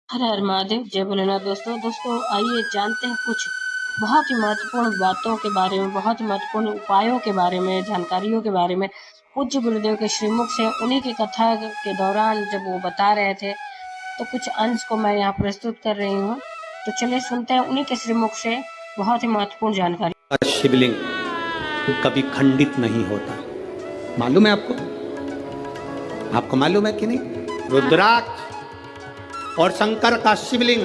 हर हर महादेव, जय भोलेनाथ। दोस्तों आइए जानते हैं कुछ बहुत ही महत्वपूर्ण बातों के बारे में, बहुत ही महत्वपूर्ण उपायों के बारे में, जानकारियों के बारे में। पूज्य गुरुदेव के श्रीमुख से उन्हीं की कथा के दौरान जब वो बता रहे थे, तो कुछ अंश को मैं यहाँ प्रस्तुत कर रही हूँ। तो चलिए सुनते हैं उन्हीं के श्रीमुख से बहुत ही महत्वपूर्ण जानकारी। शिवलिंग कभी खंडित नहीं होता, मालूम है आपको? आपको मालूम है कि नहीं? रुद्राक्ष और शंकर का शिवलिंग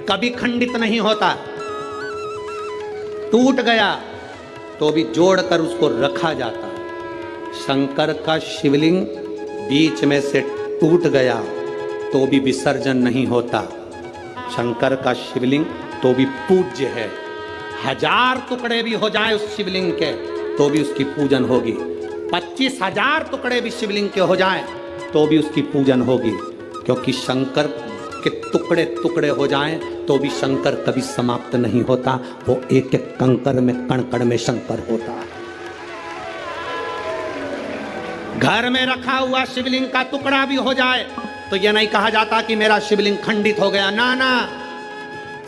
कभी खंडित नहीं होता। टूट गया तो भी जोड़कर उसको रखा जाता। शंकर का शिवलिंग बीच में से टूट गया तो भी विसर्जन नहीं होता। शंकर का शिवलिंग तो भी पूज्य है। 1000 टुकड़े भी हो जाए उस शिवलिंग के तो भी उसकी पूजन होगी। 25,000 टुकड़े भी शिवलिंग के हो जाए तो भी उसकी पूजन होगी, क्योंकि शंकर के टुकड़े टुकड़े हो जाएं तो भी शंकर कभी समाप्त नहीं होता। वो एक एक कंकर में, कण कण में शंकर होता है। घर में रखा हुआ शिवलिंग का टुकड़ा भी हो जाए तो यह नहीं कहा जाता कि मेरा शिवलिंग खंडित हो गया। ना ना,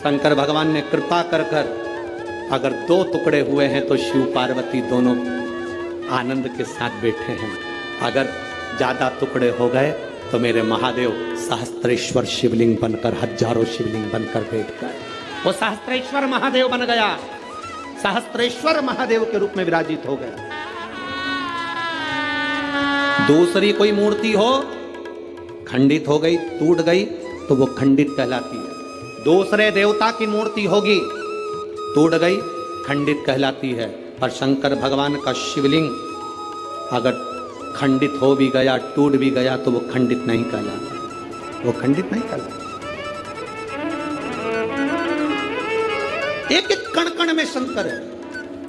शंकर भगवान ने कृपा कर अगर 2 टुकड़े हुए हैं तो शिव पार्वती दोनों आनंद के साथ बैठे हैं। अगर ज्यादा टुकड़े हो गए तो मेरे महादेव सहस्त्रेश्वर शिवलिंग बनकर, हजारों शिवलिंग बनकर बैठ गए। वो सहस्त्रेश्वर महादेव बन गया, सहस्त्रेश्वर महादेव के रूप में विराजित हो गया। दूसरी कोई मूर्ति हो, खंडित हो गई, टूट गई तो वो खंडित कहलाती है। दूसरे देवता की मूर्ति होगी, टूट गई, खंडित कहलाती है। पर शंकर भगवान का शिवलिंग अगर खंडित हो भी गया, टूट भी गया तो वो खंडित नहीं कहलाता। वो खंडित नहीं कहलाता। एक एक कण कण में शंकर है,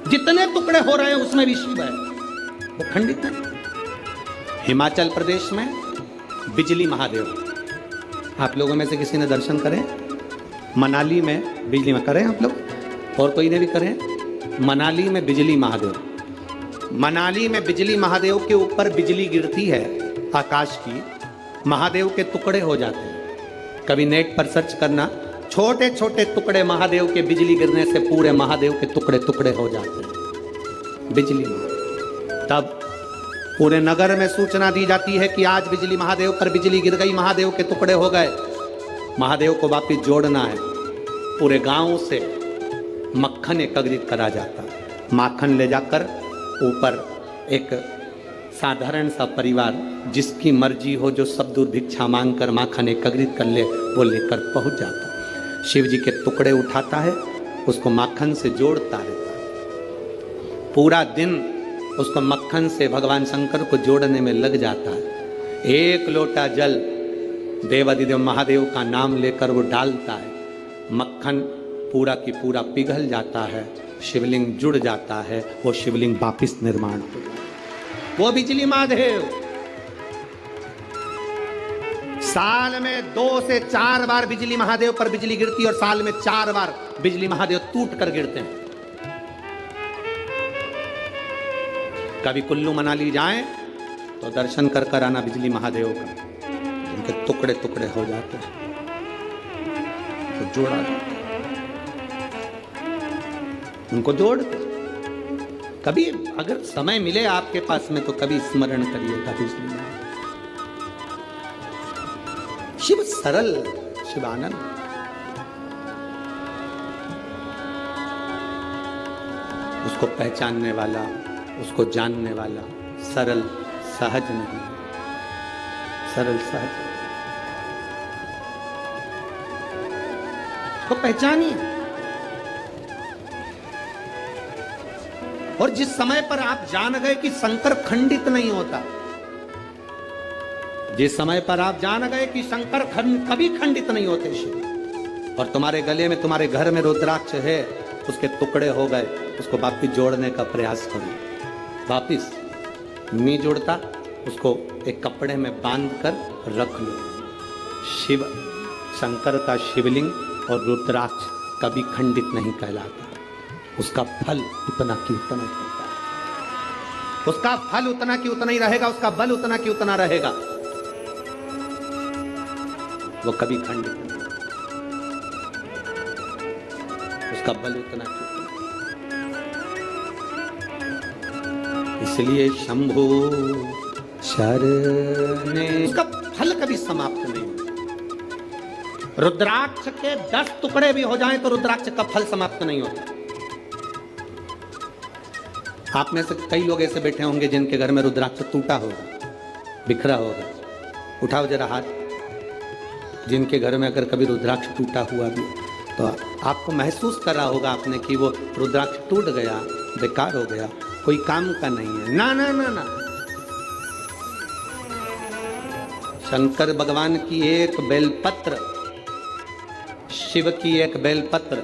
जितने टुकड़े हो रहे हैं उसमें भी शिव है, वो खंडित नहीं। हिमाचल प्रदेश में बिजली महादेव, आप लोगों में से किसी ने दर्शन करें? मनाली में बिजली में करें आप लोग, और कोई ने भी करें? मनाली में बिजली महादेव, मनाली में बिजली महादेव के ऊपर बिजली गिरती है आकाश की, महादेव के टुकड़े हो जाते हैं। कभी नेट पर सर्च करना, छोटे छोटे टुकड़े महादेव के बिजली गिरने से पूरे महादेव के टुकड़े टुकड़े हो जाते हैं। बिजली महादेव। तब पूरे नगर में सूचना दी जाती है कि आज बिजली महादेव पर बिजली गिर गई, महादेव के टुकड़े हो गए। महादेव को वापिस जोड़ना है। पूरे गांव से मक्खन एकत्रित करा जाता, माखन ले जाकर ऊपर एक साधारण सा परिवार जिसकी मर्जी हो, जो सब दूर भिक्षा मांगकर माखन एकत्रित कर ले, वो लेकर पहुंच जाता। शिव जी के टुकड़े उठाता है, उसको माखन से जोड़ता रहता है। पूरा दिन उसको मक्खन से भगवान शंकर को जोड़ने में लग जाता है। 1 लोटा जल देवाधिदेव महादेव का नाम लेकर वो डालता है, मक्खन पूरा की पूरा पिघल जाता है, शिवलिंग जुड़ जाता है, वो शिवलिंग वापिस निर्माण हो जाता है। वो बिजली महादेव साल में 2 से 4 बार बिजली महादेव पर बिजली गिरती है, और साल में 4 बार बिजली महादेव टूट कर गिरते हैं। कभी कुल्लू मनाली जाएं तो दर्शन कर आना बिजली महादेव का, जिनके टुकड़े टुकड़े हो जाते हैं तो जोड़ा जाता है, उनको जोड़ दो। कभी अगर समय मिले आपके पास में तो कभी स्मरण करिएगा बिजली महादेव। शिव सरल, शिवानंद, उसको पहचानने वाला, उसको जानने वाला, सरल सहज नहीं, सरल सहज को पहचानिए। और जिस समय पर आप जान गए कि शंकर खंडित नहीं होता, जिस समय पर आप जान गए कि शंकर कभी खंडित नहीं होते शिव, और तुम्हारे गले में, तुम्हारे घर में रुद्राक्ष है, उसके टुकड़े हो गए, उसको वापिस जोड़ने का प्रयास करो। वापिस नहीं जोड़ता, उसको एक कपड़े में बांध कर रख लो। शिव, शंकर का शिवलिंग और रुद्राक्ष कभी खंडित नहीं कहलाता। उसका फल उतना की उतना ही होता है, उसका फल उतना की उतना ही रहेगा, उसका बल उतना की उतना रहेगा। वो कभी खंडित नहीं, उसका बल उतना चुका। इसलिए शंभु शरणे, उसका फल कभी समाप्त नहीं होता। रुद्राक्ष के 10 टुकड़े भी हो जाएं तो रुद्राक्ष का फल समाप्त नहीं होता। आप में से कई लोग ऐसे बैठे होंगे जिनके घर में रुद्राक्ष टूटा होगा, बिखरा होगा। उठाओ जरा हाथ, जिनके घर में अगर कभी रुद्राक्ष टूटा हुआ भी तो आपको महसूस कर रहा होगा आपने कि वो रुद्राक्ष टूट गया, बेकार हो गया, कोई काम का नहीं है। ना ना ना ना, शंकर भगवान की एक बेलपत्र, शिव की एक बेलपत्र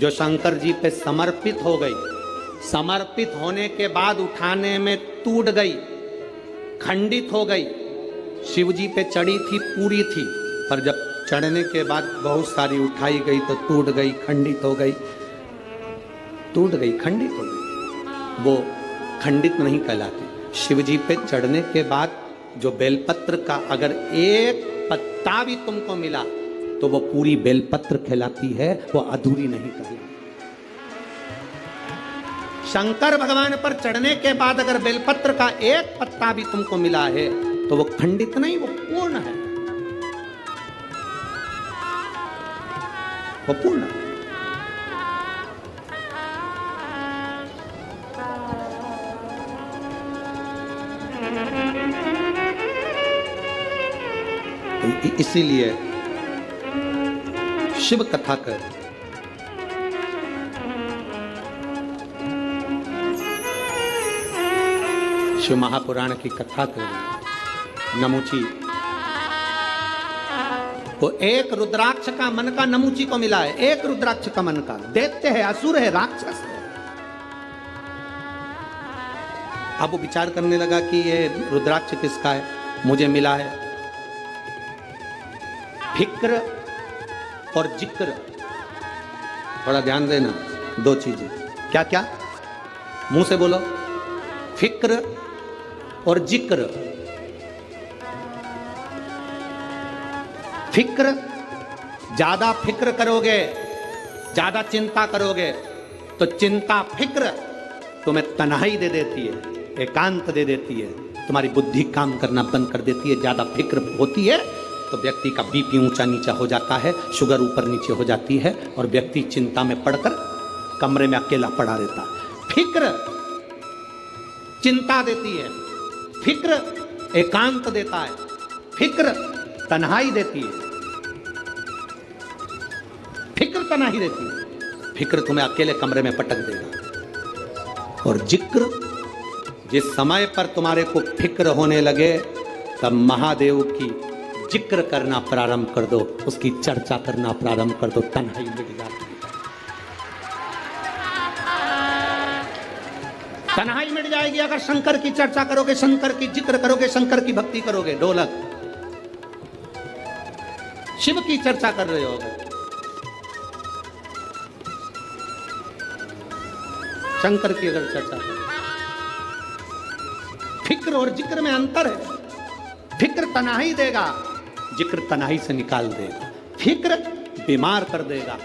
जो शंकर जी पे समर्पित हो गई, समर्पित होने के बाद उठाने में टूट गई, खंडित हो गई। शिव जी पे चढ़ी थी, पूरी थी, पर जब चढ़ने के बाद बहुत सारी उठाई गई तो टूट गई, खंडित हो गई, टूट गई, खंडित हो गई। वो खंडित नहीं कहलाती। शिव जी पे चढ़ने के बाद जो बेलपत्र का अगर एक पत्ता भी तुमको मिला तो वो पूरी बेलपत्र कहलाती है, वो अधूरी नहीं कहलाती। शंकर भगवान पर चढ़ने के बाद अगर बेलपत्र का एक पत्ता भी तुमको मिला है तो वो खंडित नहीं, वो पूर्ण है, वो पूर्ण है। इसीलिए शिव कथा कर शिव महापुराण की कथा कर नमूची को एक रुद्राक्ष का मन का नमूची को मिला है, एक रुद्राक्ष का मन का। दैत्य है, असुर है, राक्षस है। अब वो विचार करने लगा कि ये रुद्राक्ष किसका है, मुझे मिला है। फिक्र और जिक्र, थोड़ा ध्यान देना, दो चीजें। क्या क्या? मुंह से बोलो। फिक्र और जिक्र। फिक्र, ज्यादा फिक्र करोगे, ज्यादा चिंता करोगे तो चिंता फिक्र तुम्हें तन्हाई दे देती है, एकांत दे देती है, तुम्हारी बुद्धि काम करना बंद कर देती है। ज्यादा फिक्र होती है तो व्यक्ति का बीपी ऊंचा नीचा हो जाता है, शुगर ऊपर नीचे हो जाती है और व्यक्ति चिंता में पड़कर कमरे में अकेला पड़ा रहता है। फिक्र चिंता देती है, फिक्र एकांत देता है, फिक्र तन्हाई देती है, फिक्र तन्हाई देती है। फिक्र तुम्हें अकेले कमरे में पटक देगा। और जिक्र, जिस समय पर तुम्हारे को फिक्र होने लगे तब महादेव की जिक्र करना प्रारंभ कर दो, उसकी चर्चा करना प्रारंभ कर दो, तन्हाई मिट जाती है। तन्हाई मिट जाएगी अगर शंकर की चर्चा करोगे, शंकर की जिक्र करोगे, शंकर की भक्ति करोगे। ढोलक शिव की चर्चा कर रहे होगे, शंकर की अगर चर्चा करोगे। फिक्र और जिक्र में अंतर है। फिक्र तन्हाई देगा, जिक्र तन्हाई से निकाल देगा। फिक्र बीमार कर देगा,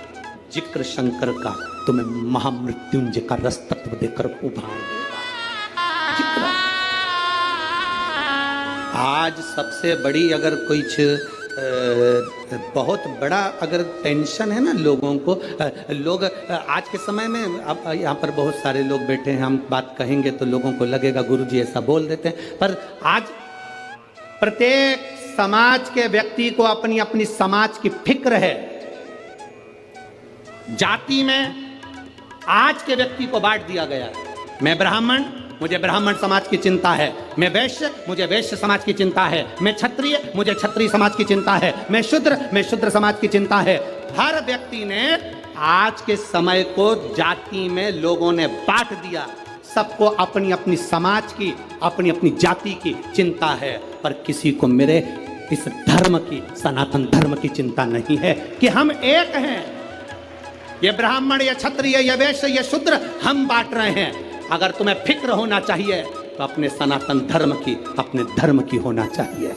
जिक्र शंकर का तुम्हें महामृत्युंजय का रस तत्व देकर उभार देगा। जिक्र आज सबसे बड़ी अगर कुछ बहुत बड़ा अगर टेंशन है ना लोगों को, लोग आज के समय में, अब यहाँ पर बहुत सारे लोग बैठे हैं, हम बात कहेंगे तो लोगों को लगेगा गुरुजी ऐसा बोल देते हैं, पर आज प्रत्येक समाज के व्यक्ति को अपनी अपनी समाज की फिक्र है। जाति में आज के व्यक्ति को बांट दिया गया है। मैं ब्राह्मण, मुझे ब्राह्मण समाज की चिंता है। मैं वैश्य, मुझे वैश्य समाज की चिंता है। मैं क्षत्रिय, मुझे क्षत्रिय समाज की चिंता है। मैं शूद्र समाज की चिंता है। हर व्यक्ति ने आज के समय को जाति में लोगों ने बांट दिया। सबको अपनी अपनी समाज की, अपनी अपनी जाति की चिंता है, पर किसी को मेरे इस धर्म की, सनातन धर्म की चिंता नहीं है कि हम एक हैं। ये ब्राह्मण या क्षत्रिय या वैश्य या शूद्र हम बांट रहे हैं। अगर तुम्हें फिक्र होना चाहिए तो अपने सनातन धर्म की, अपने धर्म की होना चाहिए।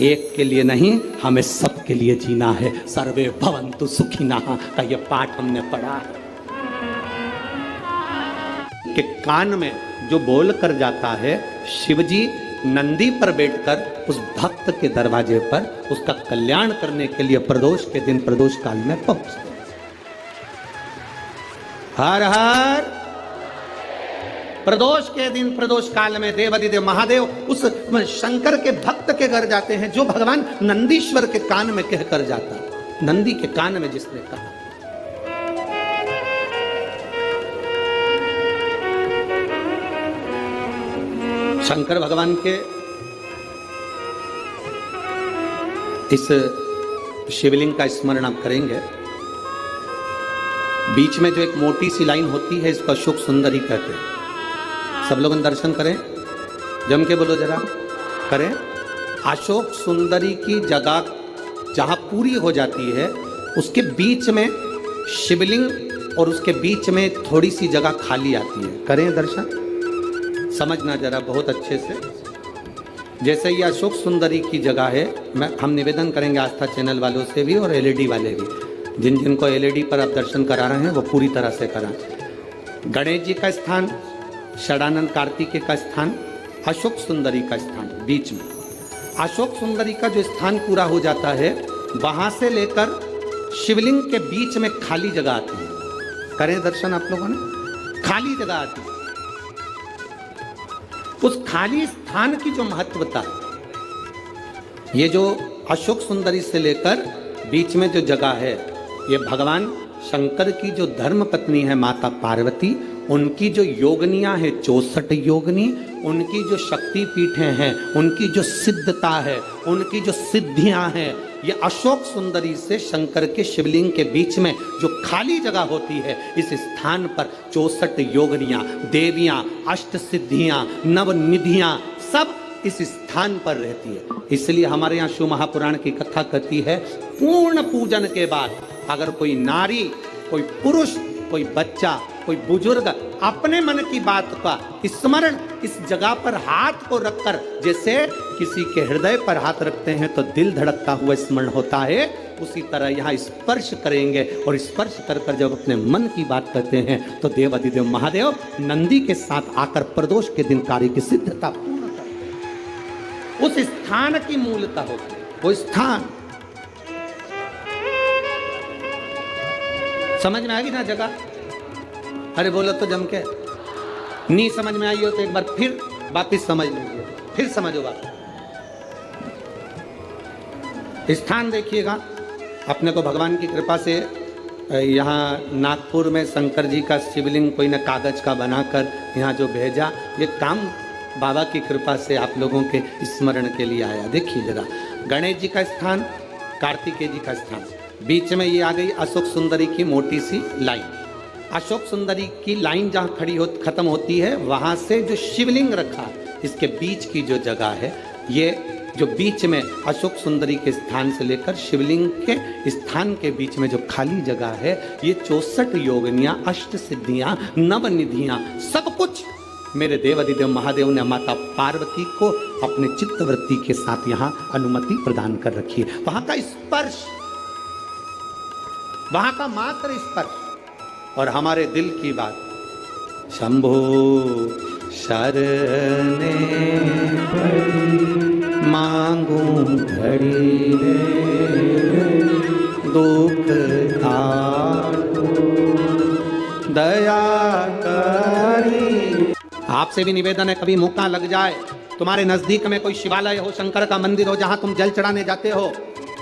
एक के लिए नहीं, हमें सबके लिए जीना है। सर्वे भवन्तु सुखिनः का ये पाठ हमने पढ़ा है कि कान में जो बोल कर जाता है, शिवजी नंदी पर बैठकर उस भक्त के दरवाजे पर उसका कल्याण करने के लिए प्रदोष के दिन प्रदोष काल में पहुंचते। हर हर प्रदोष के दिन प्रदोष काल में देवाधिदेव महादेव उस शंकर के भक्त के घर जाते हैं, जो भगवान नंदीश्वर के कान में कहकर जाता। नंदी के कान में जिसने कहा, शंकर भगवान के इस शिवलिंग का स्मरण आप करेंगे। बीच में जो एक मोटी सी लाइन होती है, इसको अशोक सुंदरी कहते हैं। सब लोग दर्शन करें, जम के बोलो जरा, करें। अशोक सुंदरी की जगह जहां पूरी हो जाती है, उसके बीच में शिवलिंग और उसके बीच में थोड़ी सी जगह खाली आती है। करें दर्शन, समझना जरा बहुत अच्छे से। जैसे ये अशोक सुंदरी की जगह है, हम निवेदन करेंगे आस्था चैनल वालों से भी और एलईडी वाले भी, जिन जिनको एलईडी पर आप दर्शन करा रहे हैं वो पूरी तरह से कराएं। गणेश जी का स्थान, षडानंद कार्तिकेय का स्थान, अशोक सुंदरी का स्थान बीच में। अशोक सुंदरी का जो स्थान पूरा हो जाता है, वहां से लेकर शिवलिंग के बीच में खाली जगह आती है। करें दर्शन आप लोगों ने, खाली जगह आती है। उस खाली स्थान की जो महत्वता, ये जो अशोक सुंदरी से लेकर बीच में जो जगह है, ये भगवान शंकर की जो धर्म पत्नी है माता पार्वती, उनकी जो योगनियां है 64 योगनी, उनकी जो शक्ति पीठें हैं, उनकी जो सिद्धता है, उनकी जो सिद्धियां हैं, ये अशोक सुंदरी से शंकर के शिवलिंग के बीच में जो खाली जगह होती है, इस स्थान पर 64 योगनियां, देवियां, अष्ट सिद्धियां, नवनिधियां सब इस स्थान पर रहती है। इसलिए हमारे यहाँ शिव महापुराण की कथा कहती है, पूर्ण पूजन के बाद अगर कोई नारी, कोई पुरुष, कोई बच्चा, कोई बुजुर्ग अपने मन की बात का स्मरण इस जगह पर हाथ को रखकर, जैसे किसी के हृदय पर हाथ रखते हैं तो दिल धड़कता हुआ स्मरण होता है, उसी तरह यहाँ स्पर्श करेंगे और स्पर्श कर कर जब अपने मन की बात करते हैं तो देवाधिदेव महादेव नंदी के साथ आकर प्रदोष के दिन कार्य की सिद्धता पूर्ण करते हैं। उस स्थान की मूलता होती है, वो स्थान समझ में आएगी ना जगह। अरे बोलो तो जम के, नहीं समझ में आई हो तो एक बार फिर वापिस समझ लीजिए, फिर समझो बात। स्थान देखिएगा, अपने को भगवान की कृपा से यहाँ नागपुर में शंकर जी का शिवलिंग कोई ने कागज का बनाकर यहाँ जो भेजा, ये काम बाबा की कृपा से आप लोगों के स्मरण के लिए आया। देखिए जरा, गणेश जी का स्थान, कार्तिकेय जी का स्थान, बीच में ये आ गई अशोक सुंदरी की मोटी सी लाइन। अशोक सुंदरी की लाइन जहाँ खड़ी खत्म होती है, वहाँ से जो शिवलिंग रखा, इसके बीच की जो जगह है, ये जो बीच में अशोक सुंदरी के स्थान से लेकर शिवलिंग के स्थान के बीच में जो खाली जगह है, ये 64 योगनियाँ, अष्ट सिद्धियाँ, नवनिधियाँ, सब कुछ मेरे देवाधिदेव महादेव ने माता पार्वती को अपने चित्तवृत्ति के साथ यहाँ अनुमति प्रदान कर रखी है। वहाँ का स्पर्श, वहाँ का मात्र स्पर्श और हमारे दिल की बात, शंभो शरणे मांगू घड़ी दुख दया करी। आपसे भी निवेदन है, कभी मौका लग जाए, तुम्हारे नजदीक में कोई शिवालय हो, शंकर का मंदिर हो, जहां तुम जल चढ़ाने जाते हो,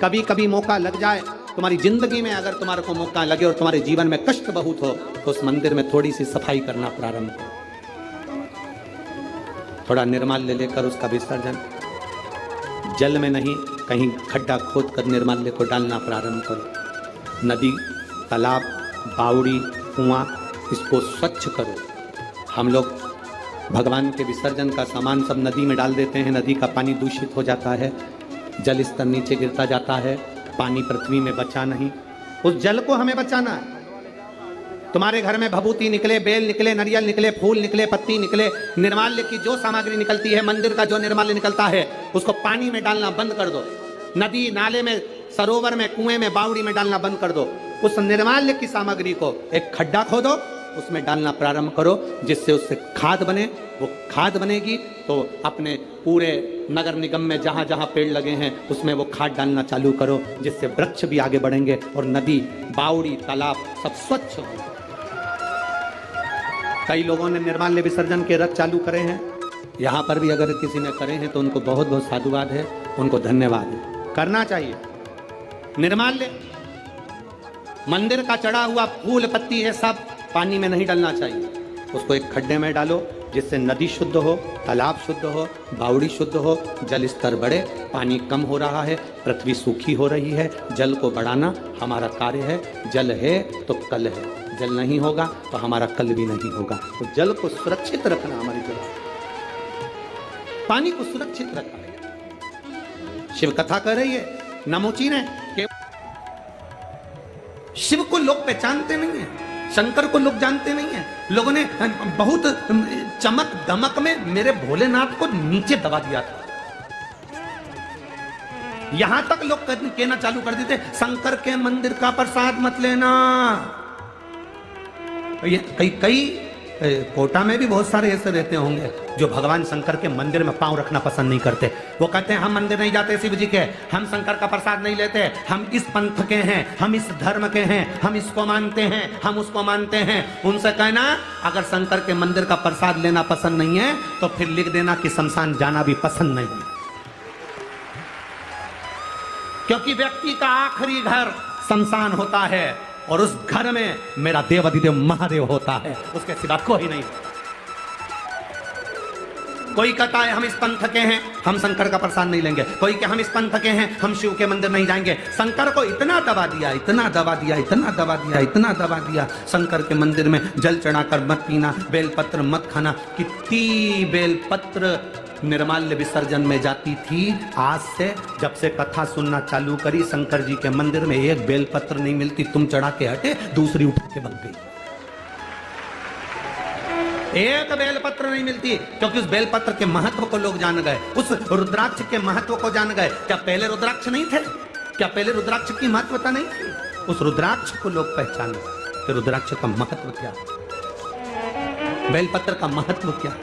कभी कभी मौका लग जाए, तुम्हारी जिंदगी में अगर तुम्हारे को मौका लगे और तुम्हारे जीवन में कष्ट बहुत हो, तो उस मंदिर में थोड़ी सी सफाई करना प्रारंभ करो। थोड़ा निर्माल्य लेकर उसका विसर्जन, जल में नहीं, कहीं खड्डा खोद कर निर्माल्य को डालना प्रारंभ करो। नदी, तालाब, बावड़ी, कुआं, इसको स्वच्छ करो। हम लोग भगवान के विसर्जन का सामान सब नदी में डाल देते हैं, नदी का पानी दूषित हो जाता है, जल स्तर नीचे गिरता जाता है, पानी पृथ्वी में बचा नहीं। उस जल को हमें बचाना है। तुम्हारे घर में भभूति निकले, बेल निकले, नरियल निकले, फूल निकले, पत्ती निकले, निर्माल्य की जो सामग्री निकलती है, मंदिर का जो निर्माल्य निकलता है, उसको पानी में डालना बंद कर दो। नदी नाले में, सरोवर में, कुएं में, बावड़ी में डालना बंद कर दो। उस निर्माल्य की सामग्री को एक खड्डा खोदो, उसमें डालना प्रारंभ करो, जिससे उससे खाद बने। वो खाद बनेगी तो अपने पूरे नगर निगम में जहां जहां पेड़ लगे हैं उसमें वो खाद डालना चालू करो, जिससे वृक्ष भी आगे बढ़ेंगे और नदी, बावड़ी, तालाब सब स्वच्छ होंगे। कई लोगों ने निर्माल्य विसर्जन के रथ चालू करे हैं, यहाँ पर भी अगर किसी ने करे हैं तो उनको बहुत बहुत साधुवाद है, उनको धन्यवाद है। करना चाहिए। निर्माल्य मंदिर का चढ़ा हुआ फूल पत्ती है, सब पानी में नहीं डालना चाहिए। उसको एक खड्डे में डालो, जिससे नदी शुद्ध हो, तालाब शुद्ध हो, बावड़ी शुद्ध हो, जल स्तर बढ़े। पानी कम हो रहा है, पृथ्वी सूखी हो रही है, जल को बढ़ाना हमारा कार्य है। जल है तो कल है, जल नहीं होगा तो हमारा कल भी नहीं होगा। तो जल को सुरक्षित रखना हमारी जवाबदारी, पानी को सुरक्षित रखना। शिव कथा कर रही है नमोची ने कि शिव को लोग पहचानते नहीं है, शंकर को लोग जानते नहीं है। लोगों ने बहुत चमक दमक में मेरे भोलेनाथ को नीचे दबा दिया था। यहां तक लोग कहना चालू कर देते, शंकर के मंदिर का प्रसाद मत लेना। ये कई कोटा में भी बहुत सारे ऐसे रहते होंगे जो भगवान शंकर के मंदिर में पांव रखना पसंद नहीं करते। वो कहते हैं हम मंदिर नहीं जाते शिव जी के, हम शंकर का प्रसाद नहीं लेते, हम इस पंथ के हैं, हम इस धर्म के हैं, हम इसको मानते हैं, हम उसको मानते हैं। उनसे कहना अगर शंकर के मंदिर का प्रसाद लेना पसंद नहीं है तो फिर लिख देना कि शमशान जाना भी पसंद नहीं है, क्योंकि व्यक्ति का आखिरी घर शमशान होता है और उस घर में मेरा देवाधिदेव महादेव होता है, उसके सिवा कोई नहीं। कोई कहता है हम इस पंथ के हैं, हम शंकर का प्रसाद नहीं लेंगे। कोई कि हम इस पंथ के हैं, हम शिव के मंदिर नहीं जाएंगे। शंकर को इतना दबा दिया, इतना दबा दिया, इतना दबा दिया, इतना दबा दिया। शंकर के मंदिर में जल चढ़ाकर मत पीना, बेलपत्र मत खाना। कितनी बेलपत्र निर्माल्य विसर्जन में जाती थी। आज से जब से कथा सुनना चालू करी, शंकर जी के मंदिर में एक बेलपत्र नहीं मिलती। तुम चढ़ा के हटे, दूसरी उठा के भाग गई। एक बेलपत्र नहीं मिलती, क्योंकि उस बेलपत्र के महत्व को लोग जान गए, उस रुद्राक्ष के महत्व को जान गए। क्या पहले रुद्राक्ष नहीं थे? क्या पहले रुद्राक्ष की महत्वता नहीं थी? उस रुद्राक्ष को लोग पहचाने कि रुद्राक्ष का महत्व क्या, बेलपत्र का महत्व क्या,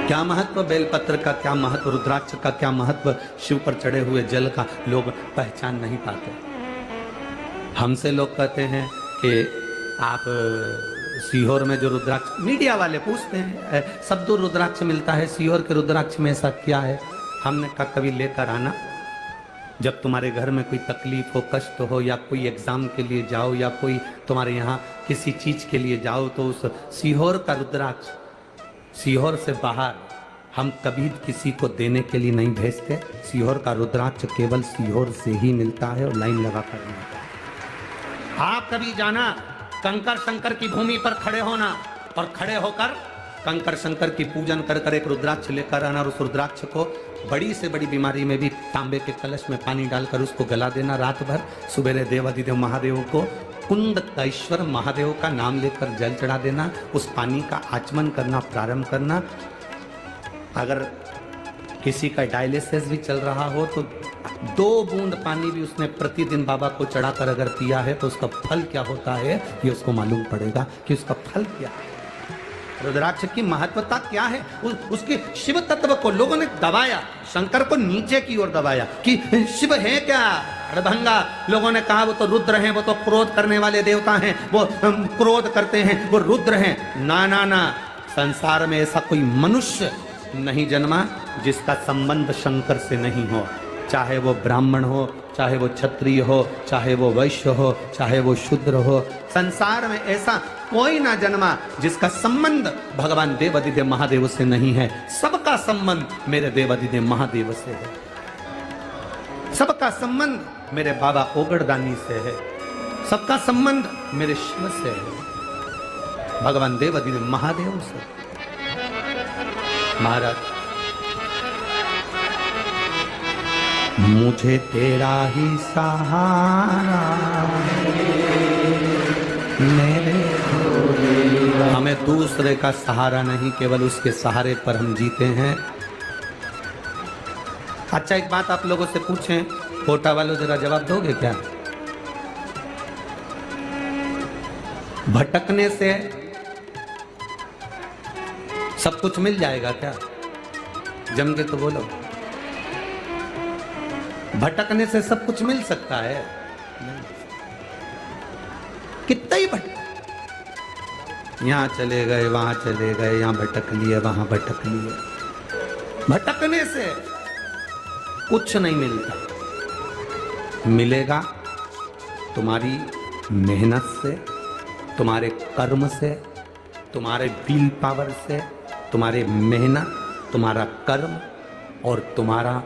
क्या महत्व बेलपत्र का, क्या महत्व रुद्राक्ष का, क्या महत्व शिव पर चढ़े हुए जल का लोग पहचान नहीं पाते। हमसे लोग कहते हैं कि आप सीहोर में जो रुद्राक्ष, मीडिया वाले पूछते हैं सब दूर रुद्राक्ष मिलता है, सीहोर के रुद्राक्ष में ऐसा क्या है? हमने कहा कभी लेकर आना, जब तुम्हारे घर में कोई तकलीफ हो, कष्ट हो, या कोई एग्जाम के लिए जाओ, या कोई तुम्हारे यहाँ किसी चीज के लिए जाओ, तो उस सीहोर का रुद्राक्ष, सीहोर से बाहर हम कभी किसी को देने के लिए नहीं भेजते। सीहोर का रुद्राक्ष केवल सीहोर से ही मिलता है और लाइन लगा कर मिलता है। आप कभी जाना, कंकर शंकर की भूमि पर खड़े होना और खड़े होकर कंकर शंकर की पूजन कर कर एक रुद्राक्ष लेकर आना, और उस रुद्राक्ष को बड़ी से बड़ी बीमारी में भी तांबे के कलश में पानी डालकर उसको गला देना रात भर। सुबेरे देवाधिदेव महादेव को, कुंड कैश्वर महादेव का नाम लेकर जल चढ़ा देना, उस पानी का आचमन करना प्रारंभ करना। अगर किसी का डायलिसिस भी चल रहा हो तो 2 बूंद पानी भी उसने प्रतिदिन बाबा को चढ़ाकर अगर पिया है तो उसका फल क्या होता है ये उसको मालूम पड़ेगा कि उसका फल क्या है। रुद्राक्ष की महत्वता क्या है, उसके शिव तत्व को लोगों ने दबाया, शंकर को नीचे की ओर दबाया कि शिव है क्या, अड़भंगा। लोगों ने कहा वो तो रुद्र हैं, वो तो क्रोध करने वाले देवता हैं, वो क्रोध करते हैं, वो रुद्र हैं। ना ना ना, संसार में ऐसा कोई मनुष्य नहीं जन्मा जिसका संबंध शंकर से नहीं हो। चाहे वो ब्राह्मण हो, चाहे वो क्षत्रिय हो, चाहे वो वैश्य हो, चाहे वो शूद्र हो, संसार में ऐसा कोई ना जन्मा जिसका संबंध भगवान देवाधिदेव महादेव से नहीं है। सबका संबंध मेरे देवाधिदेव महादेव से है, सबका संबंध मेरे बाबा ओगड़दानी से है, सबका संबंध मेरे शिव से है, भगवान देवाधिदेव महादेव से। महाराज मुझे तेरा ही सहारा मेरे, हमें दूसरे का सहारा नहीं, केवल उसके सहारे पर हम जीते हैं। अच्छा, एक बात आप लोगों से पूछें, कोटा वालों जरा जवाब दोगे क्या? भटकने से सब कुछ मिल जाएगा क्या? जम के तो बोलो। भटकने से सब कुछ मिल सकता है? कितना ही भटक, यहां चले गए, वहां चले गए, यहां भटक लिए, वहां भटक लिए। भटकने से कुछ नहीं मिलता। मिलेगा तुम्हारी मेहनत से, तुम्हारे कर्म से, तुम्हारे विल पावर से, तुम्हारे मेहनत, तुम्हारा कर्म और तुम्हारा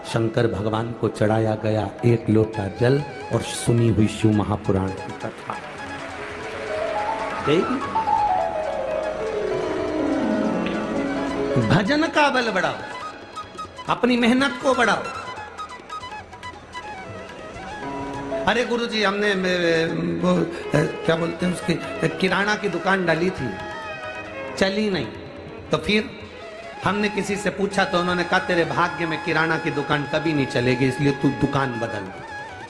शंकर भगवान को चढ़ाया गया एक लोटा जल और सुनी हुई शिव महापुराण की कथा। भजन का बल बढ़ाओ, अपनी मेहनत को बढ़ाओ। अरे गुरुजी, हमने वो क्या बोलते हैं उसकी, किराना की दुकान डाली थी, चली नहीं। तो फिर हमने किसी से पूछा तो उन्होंने कहा तेरे भाग्य में किराना की दुकान कभी नहीं चलेगी, इसलिए तू दुकान बदल।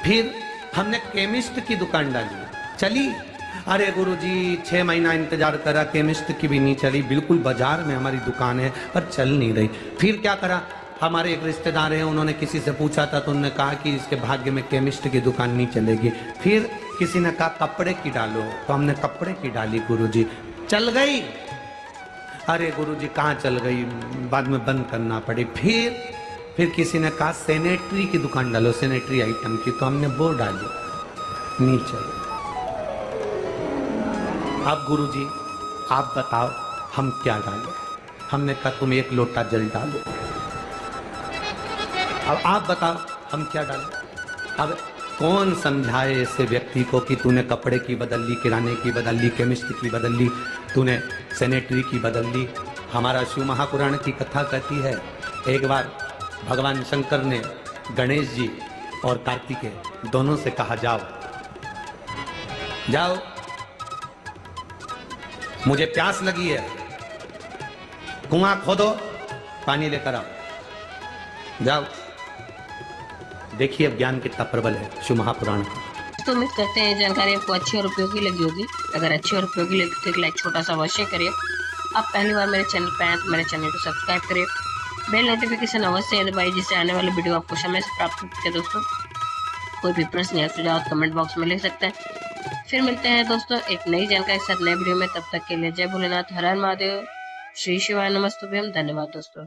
फिर हमने केमिस्ट की दुकान डाली, चली। अरे गुरुजी 6 महीना इंतजार करा, केमिस्ट की भी नहीं चली, बिल्कुल बाजार में हमारी दुकान है पर चल नहीं रही। फिर क्या करा, हमारे एक रिश्तेदार हैं, उन्होंने किसी से पूछा था तो उन्होंने कहा कि इसके भाग्य में केमिस्ट की दुकान नहीं चलेगी। फिर किसी ने कहा कपड़े की डालो, तो हमने कपड़े की डाली, गुरुजी चल गई। अरे गुरुजी कहाँ चल गई, बाद में बंद करना पड़ी। फिर किसी ने कहा सैनिटरी की दुकान डालो, सैनिटरी आइटम की, तो हमने वो डाली, नहीं चली। अब गुरुजी आप बताओ हम क्या डालें? हमने कहा तुम एक लोटा जल डालो। अब आप बताओ हम क्या डालें? अब कौन समझाए ऐसे व्यक्ति को कि तूने कपड़े की बदल ली, किराने की बदल ली, केमिस्ट की बदल ली, तूने सैनिटरी की बदल ली। हमारा शिव महापुराण की कथा कहती है, एक बार भगवान शंकर ने गणेश जी और कार्तिकेय दोनों से कहा जाओ जाओ, मुझे प्यास लगी है, कुआं खोदो, पानी लेकर आओ, जाओ। देखिए अब ज्ञान कितना प्रबल है शिव महापुराण का। तो उम्मीद करते हैं जानकारी आपको अच्छी और उपयोगी लगी होगी। अगर अच्छी और उपयोगी लगी तो एक लाइक छोटा सा अवश्य करिए। आप पहली बार मेरे चैनल पर आए तो मेरे चैनल को सब्सक्राइब करिए, बेल नोटिफिकेशन अवश्य दबाइए, जिससे आने वाले वीडियो आपको समय से प्राप्त हो सके। दोस्तों कोई भी प्रश्न या सुझाव कमेंट बॉक्स में लिख सकते हैं। फिर मिलते हैं दोस्तों एक नई जानकारी के साथ नए वीडियो में। तब तक के लिए जय भोलेनाथ, हर हर महादेव, श्री शिवाय नमस्तुभ्यम। धन्यवाद दोस्तों।